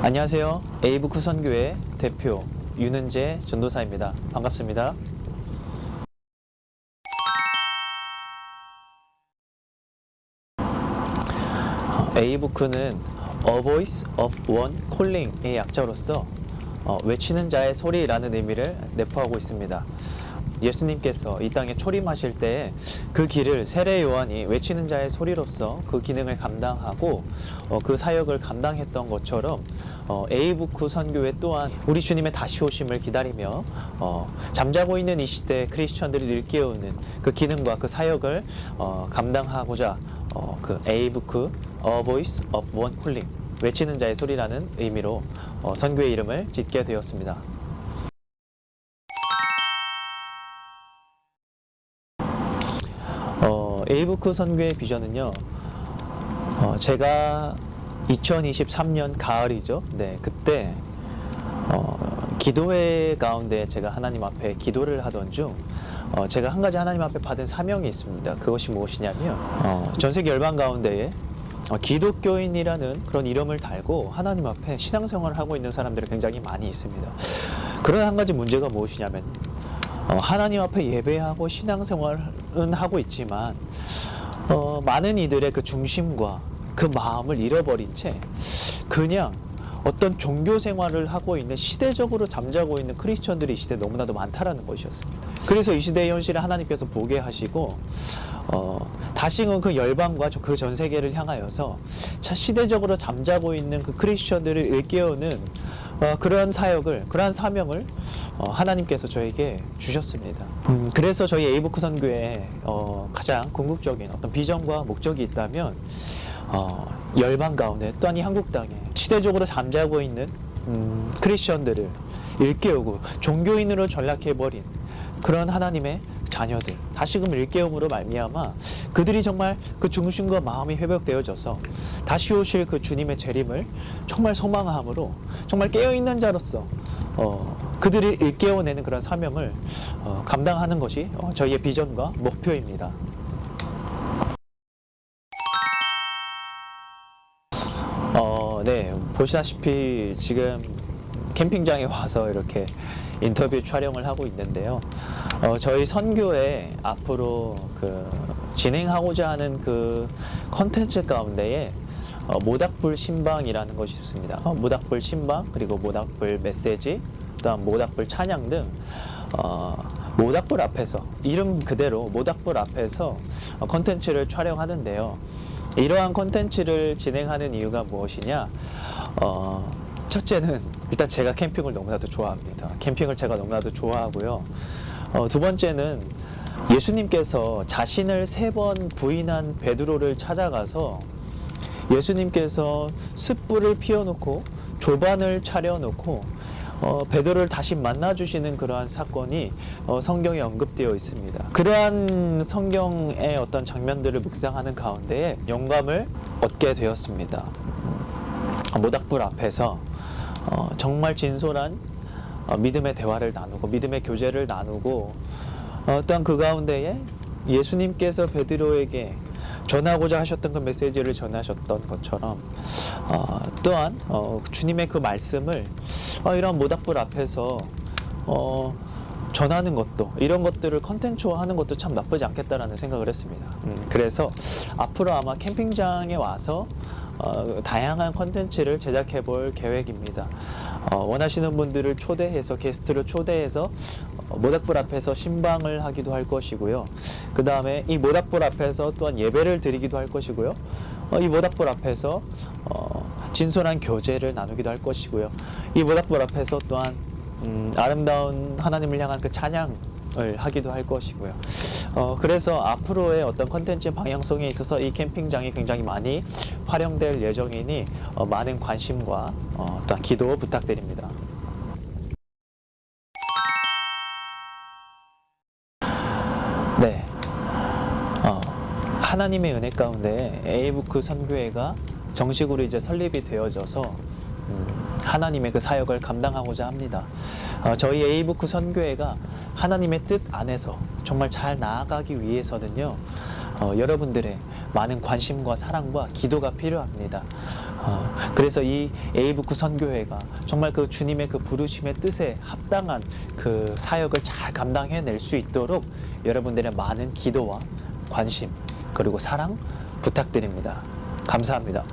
안녕하세요. 에이부크 선교회 대표 윤은재 전도사입니다. 반갑습니다. 에이부크는 A Voice of One Calling의 약자로서 외치는 자의 소리라는 의미를 내포하고 있습니다. 예수님께서 이 땅에 초림하실 때 그 길을 세례 요한이 외치는 자의 소리로서 그 기능을 감당하고 그 사역을 감당했던 것처럼 에이부크 선교회 또한 우리 주님의 다시 오심을 기다리며 잠자고 있는 이 시대 크리스천들을 일깨우는 그 기능과 그 사역을 감당하고자 그 에이부크 A Voice of One Calling 외치는 자의 소리라는 의미로 선교의 이름을 짓게 되었습니다. 에이부크 선교의 비전은요, 제가 2023년 가을이죠. 네, 그때 기도회 가운데 제가 하나님 앞에 기도를 하던 중 제가 한 가지 하나님 앞에 받은 사명이 있습니다. 그것이 무엇이냐면 전 세계 열방 가운데에 기독교인이라는 그런 이름을 달고 하나님 앞에 신앙생활을 하고 있는 사람들이 굉장히 많이 있습니다. 그런 한 가지 문제가 무엇이냐면 하나님 앞에 예배하고 신앙생활은 하고 있지만 많은 이들의 그 중심과 그 마음을 잃어버린 채 그냥 어떤 종교 생활을 하고 있는 시대적으로 잠자고 있는 크리스천들이 이 시대에 너무나도 많다라는 것이었습니다. 그래서 이 시대의 현실을 하나님께서 보게 하시고 다시금 그 열방과 그 전 세계를 향하여서 시대적으로 잠자고 있는 그 크리스천들을 일깨우는 그러한 사역을, 그러한 사명을 하나님께서 저에게 주셨습니다. 그래서 저희 에이부크 선교에 가장 궁극적인 어떤 비전과 목적이 있다면 열방 가운데 또한 이 한국 땅에 시대적으로 잠자고 있는 크리스천들을 일깨우고 종교인으로 전락해버린 그런 하나님의 자녀들 다시금 일깨움으로 말미암아 그들이 정말 그 중심과 마음이 회복되어져서 다시 오실 그 주님의 재림을 정말 소망함으로 정말 깨어있는 자로서 그들을 일깨워내는 그런 사명을 감당하는 것이 저희의 비전과 목표입니다. 네, 보시다시피 지금 캠핑장에 와서 이렇게 인터뷰 촬영을 하고 있는데요. 저희 선교에 앞으로 진행하고자 하는 그 컨텐츠 가운데에 모닥불 신방이라는 것이 있습니다. 모닥불 신방, 그리고 모닥불 메시지, 또한 모닥불 찬양 등 모닥불 앞에서, 이름 그대로 모닥불 앞에서 컨텐츠를 촬영하는데요. 이러한 컨텐츠를 진행하는 이유가 무엇이냐? 첫째는 일단 제가 캠핑을 너무나도 좋아합니다. 캠핑을 제가 너무나도 좋아하고요. 두 번째는 예수님께서 자신을 3번 부인한 베드로를 찾아가서 예수님께서 숯불을 피워놓고 조반을 차려놓고 베드로를 다시 만나주시는 그러한 사건이 성경에 언급되어 있습니다. 그러한 성경의 어떤 장면들을 묵상하는 가운데 영감을 얻게 되었습니다. 모닥불 앞에서 정말 진솔한 믿음의 대화를 나누고 믿음의 교제를 나누고 또한 그 가운데에 예수님께서 베드로에게 전하고자 하셨던 그 메시지를 전하셨던 것처럼 또한 주님의 그 말씀을 이런 모닥불 앞에서 전하는 것도, 이런 것들을 컨텐츠화하는 것도 참 나쁘지 않겠다라는 생각을 했습니다. 그래서 앞으로 아마 캠핑장에 와서 다양한 컨텐츠를 제작해 볼 계획입니다. 원하시는 분들을 초대해서, 게스트를 초대해서 모닥불 앞에서 신방을 하기도 할 것이고요. 그 다음에 이 모닥불 앞에서 또한 예배를 드리기도 할 것이고요. 이 모닥불 앞에서 진솔한 교제를 나누기도 할 것이고요. 이 모닥불 앞에서 또한 아름다운 하나님을 향한 그 찬양을 하기도 할 것이고요. 그래서 앞으로의 어떤 컨텐츠 방향성에 있어서 이 캠핑장이 굉장히 많이 활용될 예정이니 많은 관심과 또한 기도 부탁드립니다. 네, 하나님의 은혜 가운데 에이부크 선교회가 정식으로 이제 설립이 되어져서 하나님의 그 사역을 감당하고자 합니다. 저희 에이부크 선교회가 하나님의 뜻 안에서 정말 잘 나아가기 위해서는요, 여러분들의 많은 관심과 사랑과 기도가 필요합니다. 그래서 이 에이브크 선교회가 정말 그 주님의 그 부르심의 뜻에 합당한 그 사역을 잘 감당해낼 수 있도록 여러분들의 많은 기도와 관심 그리고 사랑 부탁드립니다. 감사합니다.